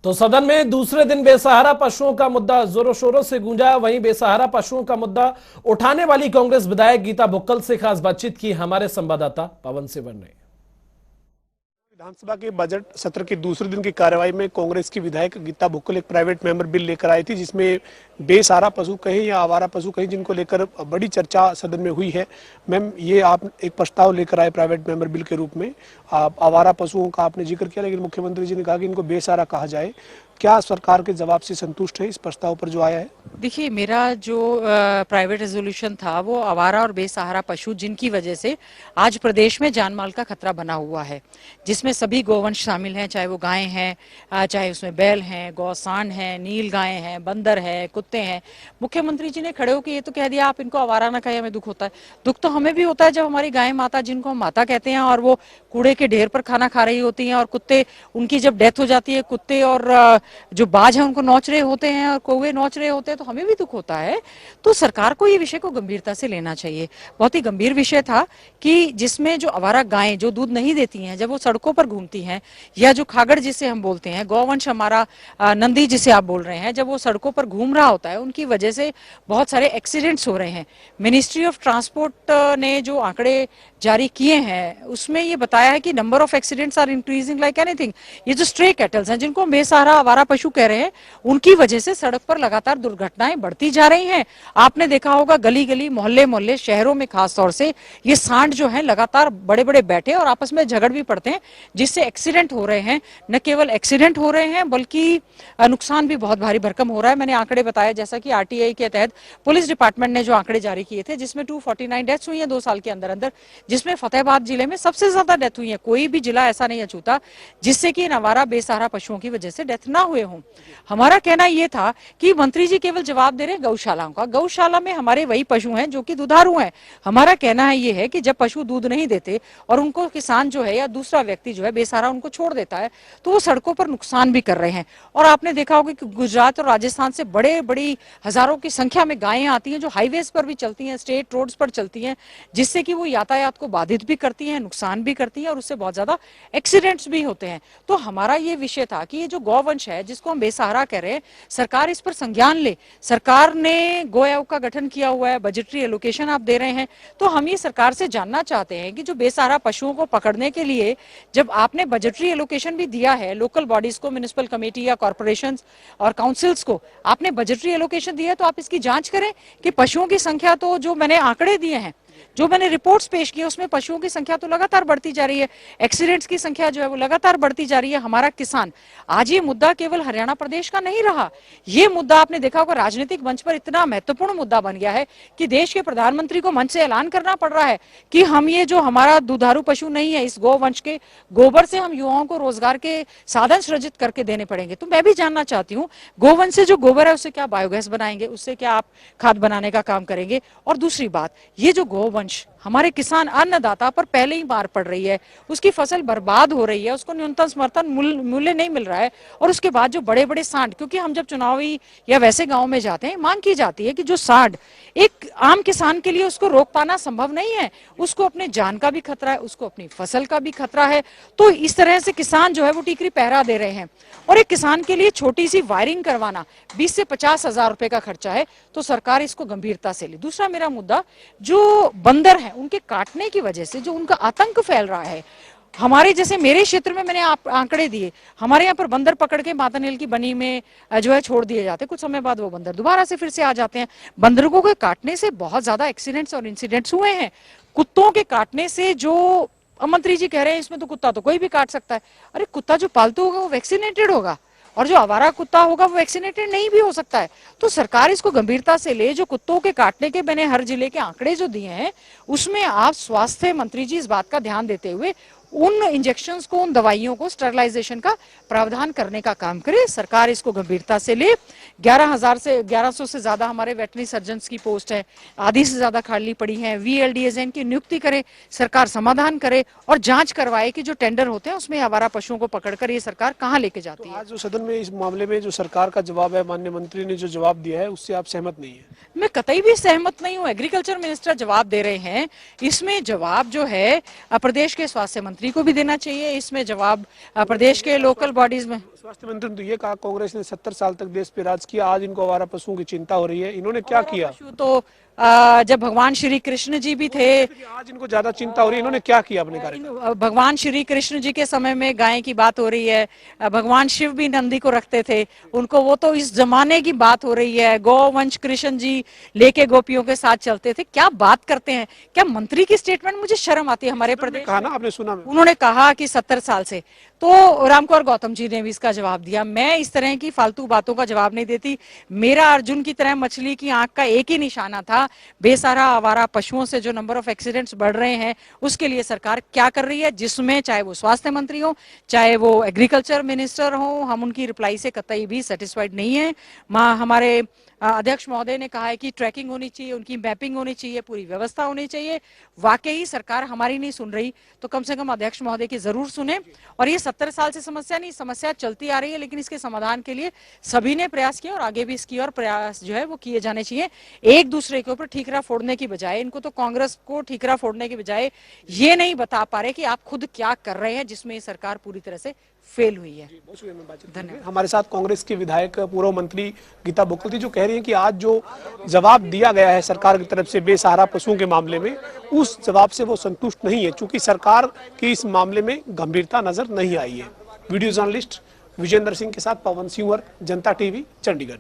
तो सदन में दूसरे दिन बेसहारा पशुओं का मुद्दा जोरों शोरों से गूंजा। वहीं बेसहारा पशुओं का मुद्दा उठाने वाली कांग्रेस विधायक गीता बुक्कल से खास बातचीत की हमारे संवाददाता पवन सिवर ने। विधानसभा के बजट सत्र के दूसरे दिन की कार्यवाही में कांग्रेस की विधायक गीता बुक्कल एक प्राइवेट मेंबर बिल लेकर आई थी, जिसमें बेसहारा पशु कहें या आवारा पशु कहें, जिनको लेकर बड़ी चर्चा सदन में हुई है। मैम, ये आप एक प्रस्ताव लेकर आए प्राइवेट मेंबर बिल के रूप में। आप आवारा पशुओं का आपने जिक्र किया, लेकिन मुख्यमंत्री जी ने कहा कि इनको बेसहारा कहा जाए। क्या सरकार के जवाब से संतुष्ट है इस प्रस्ताव पर जो आया है? देखिए, मेरा जो प्राइवेट रेजोल्यूशन था वो आवारा और बेसहारा पशु जिनकी वजह से आज प्रदेश में जानमाल का खतरा बना हुआ है, जिसमें सभी गोवंश शामिल हैं, चाहे वो गायें हैं, चाहे उसमें बैल हैं, गौसांड हैं, नील गायें हैं, बंदर हैं, कुत्ते हैं। मुख्यमंत्री जी ने खड़े होकर ये तो कह दिया आप इनको आवारा ना कहें, हमें दुख होता है। दुख तो हमें भी होता है जब हमारी गाय माता, जिनको हम माता कहते हैं, और वो कूड़े के ढेर पर खाना खा रही होती हैं, और कुत्ते, उनकी जब डेथ हो जाती है, कुत्ते और जो बाज है उनको नोच रहे होते हैं और कौवे नोच रहे होते हैं, तो हमें भी दुख होता है। तो सरकार को ये विषय को गंभीरता से लेना चाहिए। बहुत ही गंभीर विषय था कि जिसमें जो आवारा गायें जो दूध नहीं देती हैं, जब वो सड़कों पर घूमती हैं, या जो खागड़ जिसे हम बोलते हैं, गौवंश हमारा नंदी जिसे आप बोल रहे हैं, जब वो सड़कों पर घूम रहा होता है, उनकी वजह से बहुत सारे एक्सीडेंट्स हो रहे हैं। मिनिस्ट्री ऑफ ट्रांसपोर्ट ने जो आंकड़े जारी किए हैं उसमें ये बताया है कि number of accidents are increasing like anything. ये जो स्ट्रे कैटल्स हैं, जिनको बेसहारा आवारा पशु कह रहे हैं, उनकी वजह से सड़क पर लगातार दुर्घटनाएं बढ़ती जा रही हैं। आपने देखा होगा गली गली, मोहल्ले मोहल्ले, शहरों में खास तौर से ये सांड जो है लगातार बड़े बड़े बैठे और आपस में झगड़ भी पड़ते हैं, जिससे एक्सीडेंट हो रहे हैं। न केवल एक्सीडेंट हो रहे हैं बल्कि नुकसान भी बहुत भारी भरकम हो रहा है। मैंने आंकड़े बताया, जैसा कि आरटीआई के तहत पुलिस डिपार्टमेंट ने जो आंकड़े जारी किए थे, जिसमें 249 डेथ्स हुई हैं 2 साल के अंदर अंदर, जिसमें फतेहाबाद जिले में सबसे ज्यादा डेथ हुई है। कोई भी जिला ऐसा नहीं अछूता जिससे कि इन आवारा बेसहारा पशुओं की वजह से डेथ ना हुए हों। हमारा कहना यह था कि मंत्री जी केवल जवाब दे रहे हैं गौशालाओं का। गौशाला में हमारे वही पशु हैं जो कि दुधारू हैं। हमारा कहना है ये है कि जब पशु दूध नहीं देते और उनको किसान जो है या दूसरा व्यक्ति जो है बेसहारा उनको छोड़ देता है, तो वो सड़कों पर नुकसान भी कर रहे हैं। और आपने देखा होगा कि गुजरात और राजस्थान से बड़े बड़ी हजारों की संख्या में गायें आती हैं, जो हाईवेज पर भी चलती हैं, स्टेट रोड्स पर चलती हैं, जिससे कि वो यातायात को बाधित भी करती हैं, नुकसान भी करती हैं, और उससे बहुत ज्यादा एक्सीडेंट्स भी होते हैं। तो हमारा ये विषय था कि ये जो गौवंश है, जिसको हम बेसहारा कह रहे हैं, सरकार इस पर संज्ञान ले। सरकार ने गो आयोग का गठन किया हुआ है, बजटरी एलोकेशन आप दे रहे हैं, तो हम ये सरकार से जानना चाहते हैं कि जो बेसहारा पशुओं को पकड़ने के लिए जब आपने बजटरी एलोकेशन भी दिया है, लोकल बॉडीज को, म्युनिसिपल कमेटी या कॉर्पोरेशंस और काउंसिल्स को आपने बजटरी एलोकेशन दिया है, तो आप इसकी जांच करें कि पशुओं की संख्या, तो जो मैंने आंकड़े दिए हैं, जो मैंने रिपोर्ट्स पेश की, उसमें पशुओं की संख्या तो लगातार बढ़ती जा रही है, एक्सीडेंट्स की संख्या जो है वो लगातार बढ़ती जा रही है। हमारा किसान, आज ये मुद्दा केवल हरियाणा प्रदेश का नहीं रहा, ये मुद्दा आपने देखा होगा राजनीतिक मंच पर इतना महत्वपूर्ण मुद्दा बन गया है कि देश के प्रधानमंत्री को मंच से ऐलान करना पड़ रहा है कि हम ये जो हमारा दुधारू पशु नहीं है, इस गौवंश के गोबर से हम युवाओं को रोजगार के साधन सृजित करके देने पड़ेंगे। तो मैं भी जानना चाहती हूँ, गोवंश से जो गोबर है उससे क्या बायोगैस बनाएंगे, उससे क्या आप खाद बनाने का काम करेंगे? और दूसरी बात, ये जो गोवंश हमारे किसान अन्नदाता पर पहले ही मार पड़ रही है, उसकी फसल बर्बाद हो रही है, उसको न्यूनतम समर्थन मूल्य नहीं मिल रहा है। और उसके बाद जो बड़े बड़े सांड, क्योंकि हम जब चुनावी या वैसे गांव में जाते हैं, मांग की जाती है कि जो सांड एक आम किसान के लिए उसको रोक पाना संभव नहीं है, उसको अपने जान का भी खतरा है, उसको अपनी फसल का भी खतरा है। तो इस तरह से किसान जो है वो टीकरी पहरा दे रहे हैं, और एक किसान के लिए छोटी सी वायरिंग करवाना 20 से 50 हजार रुपए का खर्चा है। तो सरकार इसको गंभीरता से ले। दूसरा मेरा मुद्दा, जो बंदर है उनके काटने की वजह से जो उनका आतंक फैल रहा है, हमारे जैसे मेरे क्षेत्र में मैंने आंकड़े दिए, हमारे यहाँ पर बंदर पकड़ के मातानेल की बनी में जो है छोड़ दिए जाते, कुछ समय बाद वो बंदर दोबारा से फिर से आ जाते हैं। बंदरों को काटने से बहुत ज्यादा एक्सीडेंट्स और इंसिडेंट्स हुए हैं। कुत्तों के काटने से, जो मंत्री जी कह रहे हैं इसमें तो कुत्ता तो कोई भी काट सकता है, अरे कुत्ता जो पालतू होगा वो वैक्सीनेटेड होगा, और जो आवारा कुत्ता होगा वो वैक्सीनेटेड नहीं भी हो सकता है। तो सरकार इसको गंभीरता से ले। जो कुत्तों के काटने के मैंने हर जिले के आंकड़े जो दिए हैं, उसमें आप स्वास्थ्य मंत्री जी इस बात का ध्यान देते हुए उन इंजेक्शंस को, उन दवाइयों को, स्टरलाइजेशन का प्रावधान करने का काम करे। सरकार इसको गंभीरता से ले। 1100 से ज्यादा हमारे वेटरनरी सर्जन्स की पोस्ट है, आधी से ज्यादा खाली पड़ी हैं। VLDAs की नियुक्ति करे, सरकार समाधान करे और जांच करवाए कि जो टेंडर होते हैं उसमें आवारा पशुओं को पकड़कर ये सरकार कहां लेके जाती है। आज जो सदन में इस मामले में जो सरकार का जवाब है, माननीय मंत्री ने जो जवाब दिया है, उससे आप सहमत नहीं है? मैं कतई भी सहमत नहीं हूँ। एग्रीकल्चर मिनिस्टर जवाब दे रहे हैं, इसमें जवाब जो है प्रदेश के स्वास्थ्य मंत्री को भी देना चाहिए, इसमें जवाब प्रदेश के लोकल बॉडीज में। स्वास्थ्य मंत्री ने तो ये कहा कांग्रेस ने 70 साल तक देश पे राज किया, आज इनको आवारा पशुओं की चिंता हो रही है। इन्होंने क्या किया? पशु तो जब भगवान श्री कृष्ण जी भी थे, आज इनको ज्यादा चिंता हो रही है, इन्होंने क्या किया अपने कार्य? भगवान श्री कृष्ण जी के समय में गाय की बात हो रही है, भगवान शिव भी नंदी को रखते थे उनको, वो तो इस जमाने की बात हो रही है। गौवंश कृष्ण जी लेके गोपियों के साथ चलते थे, क्या बात करते हैं? क्या मंत्री की स्टेटमेंट, मुझे शर्म आती है हमारे प्रदेश। कहा ना, आपने सुना? उन्होंने कहा कि 70 साल से, तो रामकुमार गौतम जी ने भी इसका जवाब दिया। मैं इस तरह की फालतू बातों का जवाब नहीं देती। मेरा अर्जुन की तरह मछली की आंख का एक ही निशाना था, बेसहारा आवारा पशुओं से जो नंबर ऑफ एक्सीडेंट्स बढ़ रहे हैं उसके लिए सरकार क्या कर रही है, जिसमें चाहे वो स्वास्थ्य मंत्री हो, चाहे वो एग्रीकल्चर मिनिस्टर हो, हम उनकी रिप्लाई से कतई भी सेटिस्फाइड नहीं है। हमारे अध्यक्ष महोदय ने कहा है कि ट्रैकिंग होनी चाहिए, उनकी मैपिंग होनी चाहिए, पूरी व्यवस्था होनी चाहिए। वाकई सरकार हमारी नहीं सुन रही तो कम से कम अध्यक्ष महोदय की जरूर सुने। और ये 70 साल से समस्या नहीं, समस्या चलती आ रही है, लेकिन इसके समाधान के लिए सभी ने प्रयास किया और आगे भी इसकी और प्रयास जो है वो किए जाने चाहिए। एक दूसरे के ऊपर ठीकरा फोड़ने की बजाय, इनको तो कांग्रेस को ठीकरा फोड़ने की बजाय ये नहीं बता पा रहे कि आप खुद क्या कर रहे हैं, जिसमें सरकार पूरी तरह से फेल हुई है। धन्यवाद। हमारे साथ कांग्रेस के विधायक पूर्व मंत्री गीता बुक्कल थी, जो कह रही हैं कि आज जो जवाब दिया गया है सरकार की तरफ से बेसहारा पशुओं के मामले में, उस जवाब से वो संतुष्ट नहीं है, क्योंकि सरकार की इस मामले में गंभीरता नजर नहीं आई है। वीडियो जर्नलिस्ट विजेंद्र सिंह के साथ पवन सिंह, जनता टीवी, चंडीगढ़।